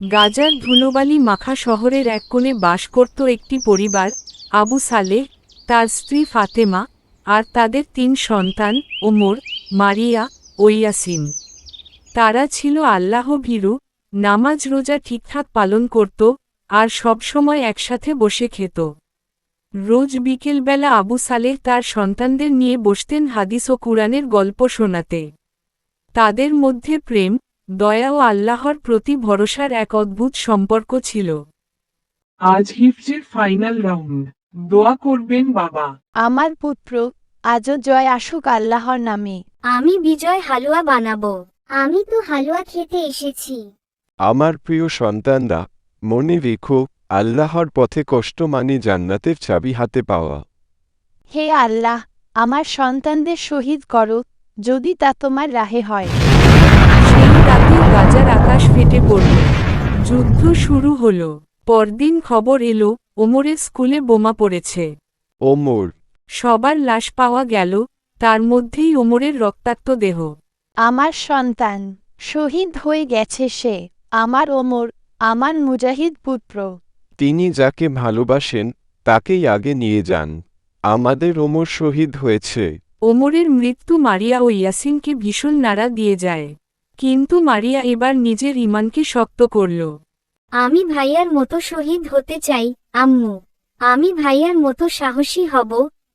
গাজার ধুলোবালি মাখা শহরের এক কোণে বাস করত একটি পরিবার, আবু সালেহ, তার স্ত্রী ফাতেমা, আর তাদের 3 সন্তান, ওমর, মারিয়া ও ইয়াসিন। তারা ছিল আল্লাহ ভীরু, নামাজ রোজা ঠিকঠাক পালন করত, আর সবসময় একসাথে বসে খেত। রোজ বিকেলবেলা আবু সালেহ তার সন্তানদের নিয়ে বসতেন হাদিস ও কুরআনের গল্প শোনাতে। তাদের মধ্যে প্রেম, দয়া ও আল্লাহর প্রতি ভরসার এক অদ্ভুত সম্পর্ক ছিল। আজ হিফজের ফাইনাল রাউন্ড, দোয়া করবেন বাবা। আমার পুত্র, আজও জয় আসুক আল্লাহর নামে। আমি বিজয় হালুয়া বানাবো। আমি তো হালুয়া খেতে এসেছি। আমার প্রিয় সন্তানরা, মনে রেখো, আল্লাহর পথে কষ্ট মানে জান্নাতের চাবি হাতে পাওয়া। হে আল্লাহ, আমার সন্তানদের শহীদ করো, যদি তা তোমার রাহে হয়। সেই রাতে গাজার আকাশ ফেটে পড়ল। যুদ্ধ শুরু হল। পরদিন খবর এলো, ওমরের স্কুলে বোমা পড়েছে। ওমর, সবার লাশ পাওয়া গেল, তার মধ্যেই ওমরের রক্তাক্ত দেহ। আমার সন্তান শহীদ হয়ে গেছে সে, আমার ওমর, আমার মুজাহিদ পুত্র। তিনি যাকে ভালোবাসেন তাকেই আগে নিয়ে যান। আমাদের ওমর শহীদ হয়েছে। ওমরের মৃত্যু মারিয়া ও ইয়াসিনকে ভীষণ নাড়া দিয়ে যায়। কিন্তু মারিয়া এবার নিজের ঈমানকে শক্ত করল। আমি ভাইয়ার মতো শহীদ হতে চাই, আম্মু। আমি ভাইয়ার মতো সাহসী হব,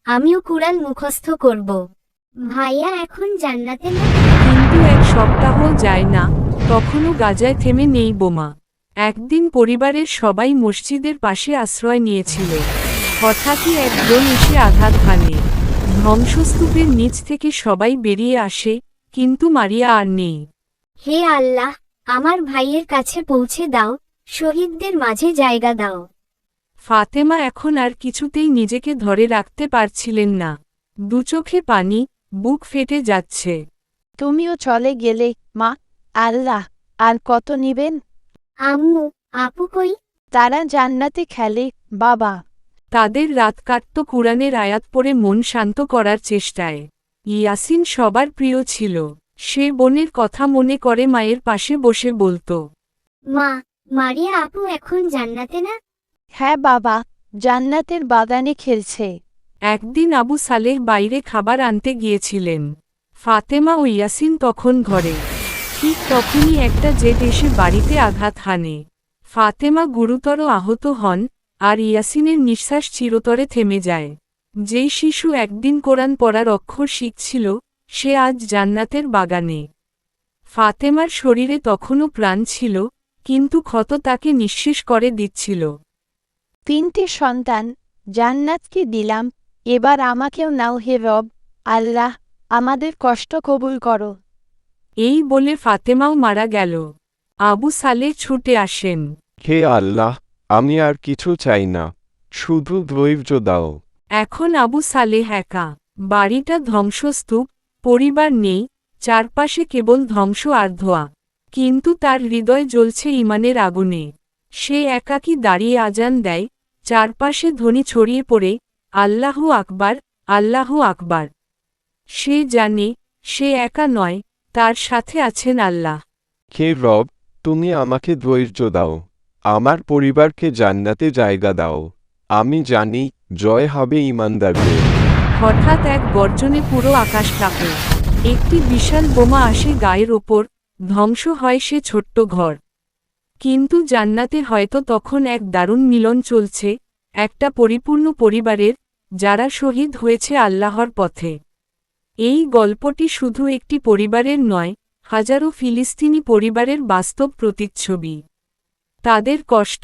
আমিও কুরআন মুখস্থ করব। ভাইয়া এখন জান্নাতে না? কিন্তু এক সপ্তাহ যায় না, তখনও গাজায় থেমে নেই বোমা। একদিন পরিবারের সবাই মসজিদের পাশে আশ্রয় নিয়েছিল। হঠাৎই এক ড্রোন এসে আঘাত হানে। ধ্বংসস্তূপের নিচ থেকে সবাই বেরিয়ে আসে, কিন্তু মারিয়া আর নেই। হে আল্লাহ, আমার ভাইয়ের কাছে পৌঁছে দাও, শহীদদের মাঝে জায়গা দাও। ফাতেমা এখন আর কিছুতেই নিজেকে ধরে রাখতে পারছিলেন না। দুচোখে পানি, বুক ফেটে যাচ্ছে। তুমিও চলে গেলে, মা। আল্লাহ আর কত নিবেন? আম্মু, আপু কই? তারা জান্নাতে খেলে, বাবা। তাদের রাত কাটত কুরআনের আয়াত পড়ে মন শান্ত করার চেষ্টায়। ইয়াসিন সবার প্রিয় ছিল। সে বোনের কথা মনে করে মায়ের পাশে বসে বলত, মা, মারিয়া আপু এখন জান্নাতে না? হ্যাঁ বাবা, জান্নাতের বাগানে খেলছে। একদিন আবু সালেহ বাইরে খাবার আনতে গিয়েছিলেন। ফাতেমা ও ইয়াসিন তখন ঘরে। ঠিক তখনই একটা জেট এসে বাড়িতে আঘাত হানে। ফাতেমা গুরুতর আহত হন, আর ইয়াসিনের নিঃশ্বাস চিরতরে থেমে যায়। যেই শিশু একদিন কোরআন পড়ার অক্ষর শিখছিল, সে আজ জান্নাতের বাগানে। ফাতেমার শরীরে তখনও প্রাণ ছিল, কিন্তু ক্ষত তাকে নিঃশেষ করে দিচ্ছিল। 3টে সন্তান, জান্নাতকে দিলাম, এবার আমাকেও নাও হে রব। আল্লাহ, আমাদের কষ্ট কবুল করো। এই বলে ফাতেমাও মারা গেল। আবু সালেহ ছুটে আসেন। হে আল্লাহ, আমি আর কিছু চাই না, শুধু ধৈর্য দাও। এখন আবু সালেহ একা। বাড়িটা ধ্বংসস্তূপ, পরিবার নেই, চারপাশে কেবল ধ্বংস আর ধোঁয়া। কিন্তু তার হৃদয় জ্বলছে ঈমানের আগুনে। সে একাকী দাঁড়িয়ে আজান দেয়, চারপাশে ধ্বনি ছড়িয়ে পড়ে, আল্লাহু আকবার, আল্লাহু আকবার। সে জানে, সে একা নয়, তার সাথে আছেন আল্লাহ। হে রব, তুমি আমাকে ধৈর্য দাও, আমার পরিবারকে জান্নাতে জায়গা দাও। আমি জানি, জয় হবে ঈমানদারদের। হঠাৎ এক গর্জনে পুরো আকাশ কাঁপে। একটি বিশাল বোমা আসে গায়ের ওপর, ধ্বংস হয় সে ছোট্ট ঘর। কিন্তু জান্নাতে হয়তো তখন এক দারুণ মিলন চলছে, একটা পরিপূর্ণ পরিবারের, যারা শহীদ হয়েছে আল্লাহর পথে। এই গল্পটি শুধু একটি পরিবারের নয়, হাজারো ফিলিস্তিনি পরিবারের বাস্তব প্রতিচ্ছবি। তাদের কষ্ট,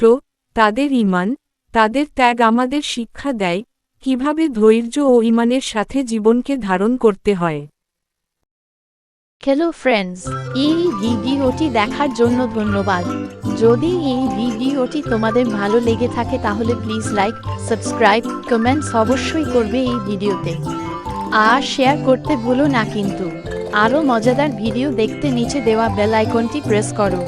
তাদের ঈমান, তাদের ত্যাগ আমাদের শিক্ষা দেয়, কিভাবে ধৈর্য ও ঈমানের সাথে জীবনকে ধারণ করতে হয়। হ্যালো ফ্রেন্ডস, এই ভিডিওটি দেখার জন্য ধন্যবাদ। যদি এই ভিডিওটি তোমাদের ভালো লেগে থাকে তাহলে প্লিজ লাইক, সাবস্ক্রাইব, কমেন্টস অবশ্যই করবে এই ভিডিওতে। আর শেয়ার করতে ভুলো না কিন্তু। আরও মজাদার ভিডিও দেখতে নিচে দেওয়া বেল আইকনটি প্রেস করো।